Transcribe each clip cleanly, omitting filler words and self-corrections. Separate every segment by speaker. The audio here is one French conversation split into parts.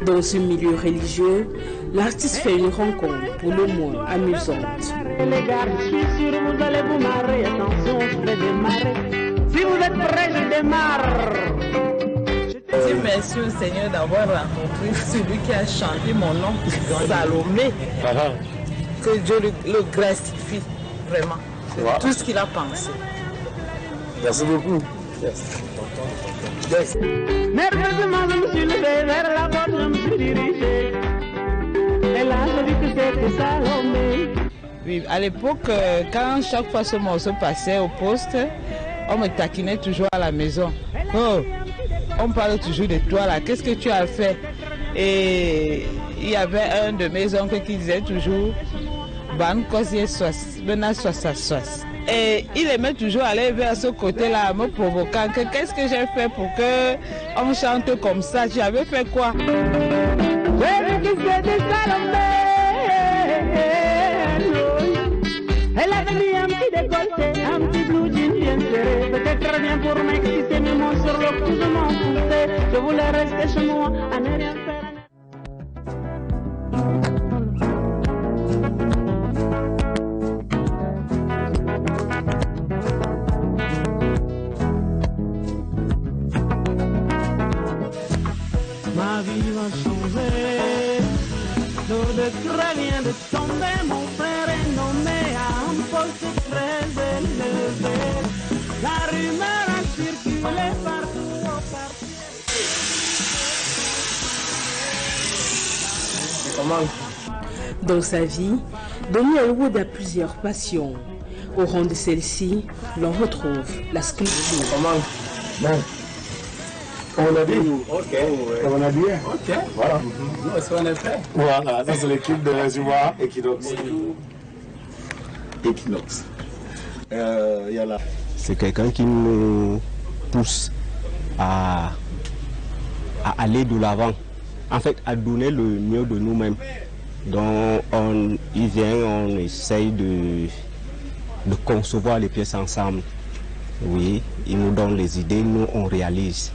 Speaker 1: Dans ce milieu religieux, l'artiste fait une rencontre pour le moins amusante.
Speaker 2: Les gars, je suis sûr vous allez vous marrer. Attention, je vais démarrer. Si vous êtes prêts, je démarre.
Speaker 3: Je dis merci au Seigneur d'avoir rencontré celui qui a chanté mon nom, Salomé. Que Dieu le gratifie, vraiment. C'est tout ce qu'il a pensé.
Speaker 4: Merci beaucoup.
Speaker 2: Nerveusement, je me suis levé vers la porte, je me suis dirigé. Et là, j'ai vu que c'était Salomé.
Speaker 3: Oui, à l'époque, quand chaque fois ce morceau passait au poste, on me taquinait toujours à la maison. Oh, on parle toujours de toi là, qu'est-ce que tu as fait? Et il y avait un de mes oncles qui disait toujours Ban Kosier Soas, Bena Soas Soas. Et il aimait toujours aller vers ce côté-là, me provoquant que qu'est-ce que j'ai fait pour que on chante comme ça? Tu avais fait quoi?
Speaker 2: J'ai vu que c'était Salomé. Elle avait mis un petit décolleté, un petit blue jean bien serré. Peut-être très bien pour m'exciter, mais moi sur le coup je m'en foutais. Je voulais rester chez moi, à ne rien faire. Ma vie va changer. L'eau de craie vient de tomber, mon frère est nommé à un poste très élevé. La rumeur a circulé partout au quartier.
Speaker 1: Dans sa vie, Donny Elwood a plusieurs passions. Au rang de celle-ci, l'on retrouve la sculpture.
Speaker 4: On a dit. Ok. On a dit. Ok. Voilà.
Speaker 5: C'est en effet.
Speaker 4: Voilà, ça c'est l'équipe de réservoir Equinox. Equinox. Il y a là.
Speaker 6: C'est quelqu'un qui nous pousse à aller de l'avant. En fait, à donner le mieux de nous-mêmes. Donc, il vient, on essaye de concevoir les pièces ensemble. Oui, il nous donne les idées, nous on réalise.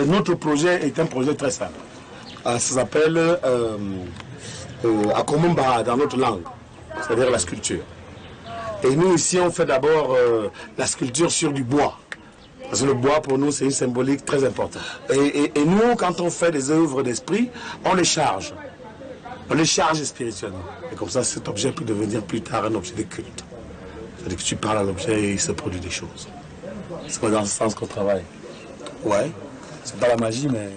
Speaker 4: Notre projet est un projet très simple. Ça s'appelle Akomumba dans notre langue, c'est-à-dire la sculpture. Et nous ici on fait d'abord la sculpture sur du bois. Parce que le bois pour nous c'est une symbolique très importante. Et nous quand on fait des œuvres d'esprit, on les charge. On les charge spirituellement. Et comme ça cet objet peut devenir plus tard un objet de culte. C'est-à-dire que tu parles à l'objet et il se produit des choses. C'est dans ce sens qu'on travaille. Ouais. C'est pas la magie, mais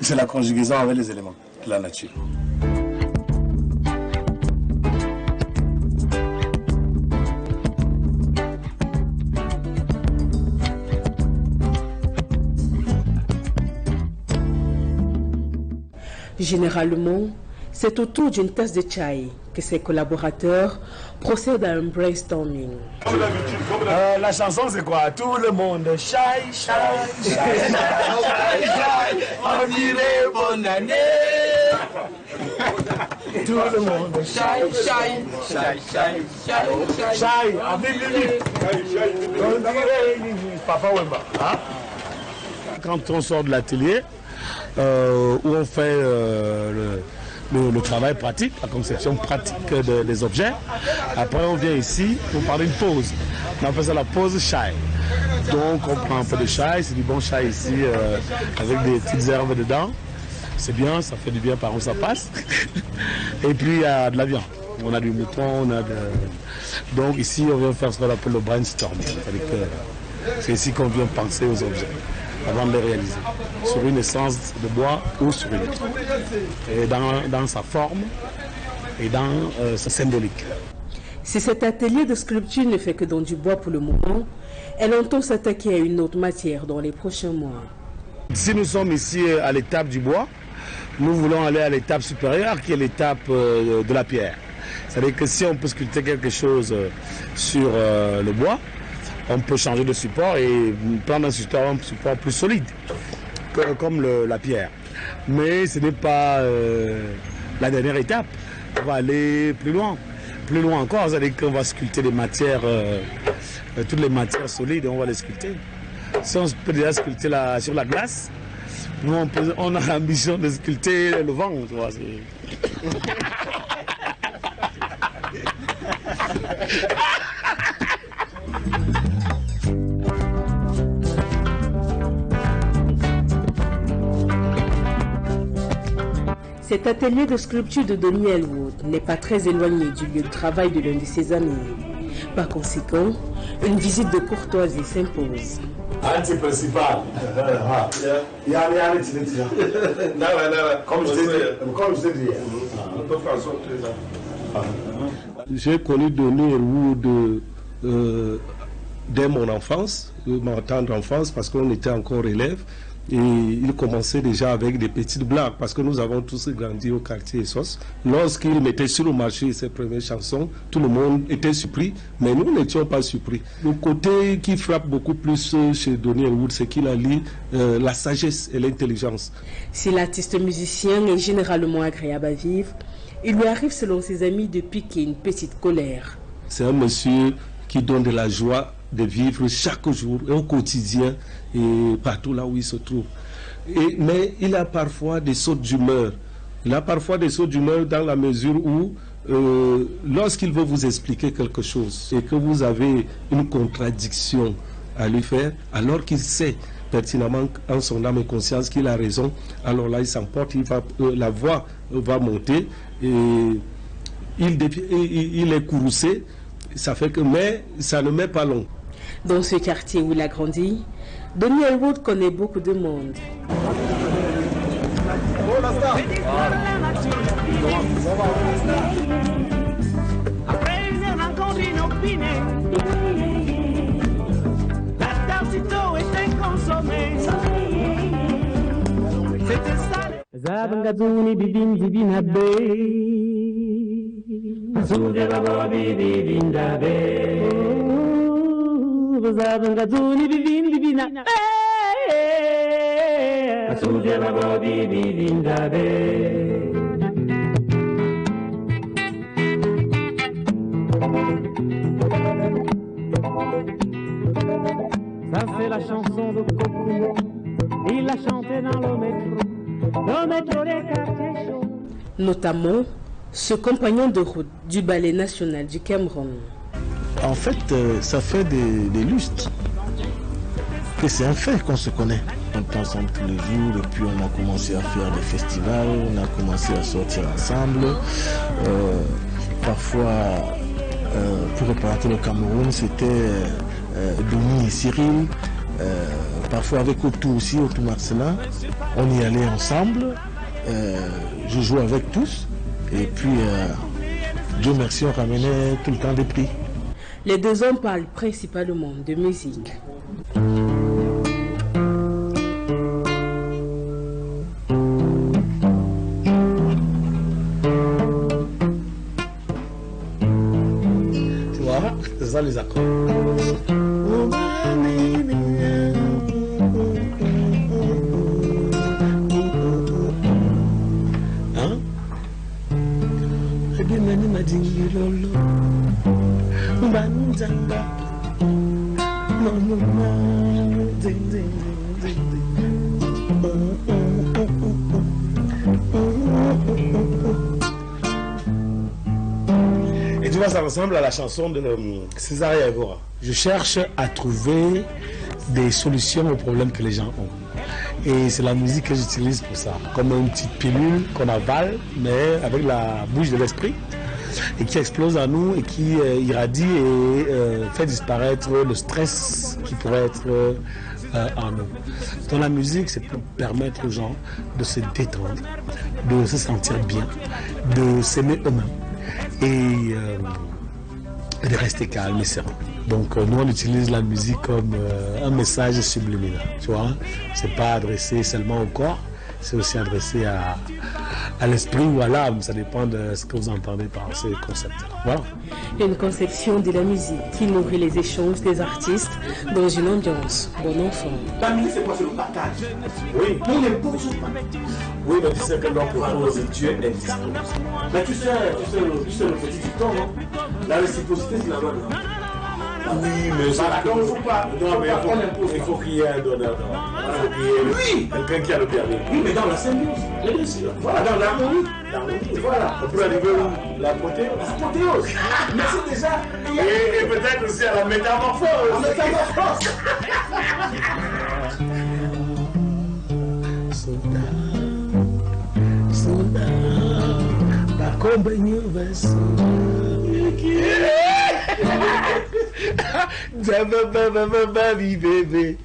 Speaker 4: c'est la conjugaison avec les éléments de la nature.
Speaker 1: Généralement, c'est autour d'une tasse de chai que ses collaborateurs procèdent à un brainstorming.
Speaker 4: La chanson c'est quoi? Tout le monde chai, chai, chai, chai, chai, on dirait bonne année. Tout le monde chai, chai, chai, chai, chai, chai, on dirait Papa Wemba. Quand on sort de l'atelier, où on fait le travail pratique, la conception pratique des objets. Après on vient ici pour parler une pause. On appelle ça la pause chai. Donc on prend un peu de chai, c'est du bon chai ici avec des petites herbes dedans. C'est bien, ça fait du bien par où ça passe. Et puis il y a de la viande. On a du mouton, on a de... Donc ici on vient faire ce qu'on appelle le brainstorming. C'est-à-dire que c'est ici qu'on vient penser aux objets avant de les réaliser, sur une essence de bois ou sur une autre, et dans sa forme et dans sa symbolique.
Speaker 1: Si cet atelier de sculpture ne fait que dans du bois pour le moment, elle entend s'attaquer à une autre matière dans les prochains mois.
Speaker 4: Si nous sommes ici à l'étape du bois, nous voulons aller à l'étape supérieure qui est l'étape de la pierre. C'est-à-dire que si on peut sculpter quelque chose sur le bois, on peut changer de support et prendre un support plus solide, comme la pierre. mais ce n'est pas la dernière étape. On va aller plus loin encore, c'est-à-dire qu'on va sculpter des matières, toutes les matières solides, on va les sculpter. Si on peut déjà sculpter sur la glace, nous on a l'ambition de sculpter le vent, tu vois.
Speaker 1: Cet atelier de sculpture de Donny Elwood n'est pas très éloigné du lieu de travail de l'un de ses amis. Par conséquent, une visite de courtoisie s'impose.
Speaker 4: Anti-principal. Comme je t'ai dit.
Speaker 5: J'ai connu Donny Elwood dès mon enfance, ma tendre enfance, parce qu'on était encore élèves. Et il commençait déjà avec des petites blagues, parce que nous avons tous grandi au quartier Essos. Lorsqu'il mettait sur le marché ses premières chansons, tout le monde était surpris, mais nous n'étions pas surpris. Le côté qui frappe beaucoup plus chez Donny Elwood, c'est qu'il allie la sagesse et l'intelligence.
Speaker 1: Si l'artiste musicien est généralement agréable à vivre, il lui arrive selon ses amis de piquer une petite colère.
Speaker 5: C'est un monsieur qui donne de la joie de vivre chaque jour et au quotidien et partout là où il se trouve. Mais il a parfois des sautes d'humeur. Il a parfois des sautes d'humeur dans la mesure où lorsqu'il veut vous expliquer quelque chose et que vous avez une contradiction à lui faire, alors qu'il sait pertinemment en son âme et conscience qu'il a raison, alors là il s'emporte, la voix va monter et il est courroucé. Ça fait que, mais ça ne met pas long.
Speaker 1: Dans ce quartier où il a grandi, Donny Elwood connaît beaucoup de monde.
Speaker 2: Ça c'est la chanson de Coco, il l'a chantée dans le métro des quartiers chauds.
Speaker 1: Notamment ce compagnon de route du ballet national du Cameroun.
Speaker 7: En fait, ça fait des lustres que c'est un fait qu'on se connaît. On est ensemble tous les jours et puis on a commencé à faire des festivals, on a commencé à sortir ensemble. Parfois, pour représenter le Cameroun, c'était Donny et Cyril. Parfois avec Otto aussi, Otto Marcelin. On y allait ensemble. Je jouais avec tous. Et puis, Dieu merci, on ramenait tout le temps des prix.
Speaker 1: Les deux hommes parlent principalement de musique.
Speaker 4: Tu vois, c'est ça les accords. Et tu vois, ça ressemble à la chanson de César et Agora. Je cherche à trouver des solutions aux problèmes que les gens ont. Et c'est la musique que j'utilise pour ça, comme une petite pilule qu'on avale, mais avec la bouche de l'esprit, et qui explose en nous et qui irradie et fait disparaître le stress qui pourrait être en nous. Dans la musique, c'est pour permettre aux gens de se détendre, de se sentir bien, de s'aimer eux-mêmes et de rester calme et serein. Donc nous on utilise la musique comme un message subliminal, tu vois. C'est pas adressé seulement au corps, c'est aussi adressé à l'esprit ou à l'âme, ça dépend de ce que vous entendez par ces concepts. Voilà.
Speaker 1: Une conception de la musique qui nourrit les échanges des artistes dans une ambiance bon enfant.
Speaker 8: La musique, c'est quoi? C'est le partage.
Speaker 4: Oui.
Speaker 8: On n'impose pas.
Speaker 4: Oui, mais tu sais que l'on propose, Dieu est disponible.
Speaker 8: Mais tu sais le petit dicton, non? La réciprocité, c'est la loi.
Speaker 4: Oui, mais
Speaker 8: Voilà, donc il ne faut pas.
Speaker 4: Non, mais
Speaker 8: on n'impose
Speaker 4: il
Speaker 8: pas.
Speaker 4: faut qu'il y ait un donneur. Il faut qu'il y ait
Speaker 8: Oui.
Speaker 4: quelqu'un qui a le permis.
Speaker 8: Oui, mais dans la symbiose, bien sûr. Voilà, dans l'harmonie. Voilà.
Speaker 4: On peut arriver où? L'apothéose.
Speaker 8: L'apothéose. Mais c'est déjà.
Speaker 4: Et peut-être aussi à la métamorphose.
Speaker 8: La métamorphose.
Speaker 4: Bébé,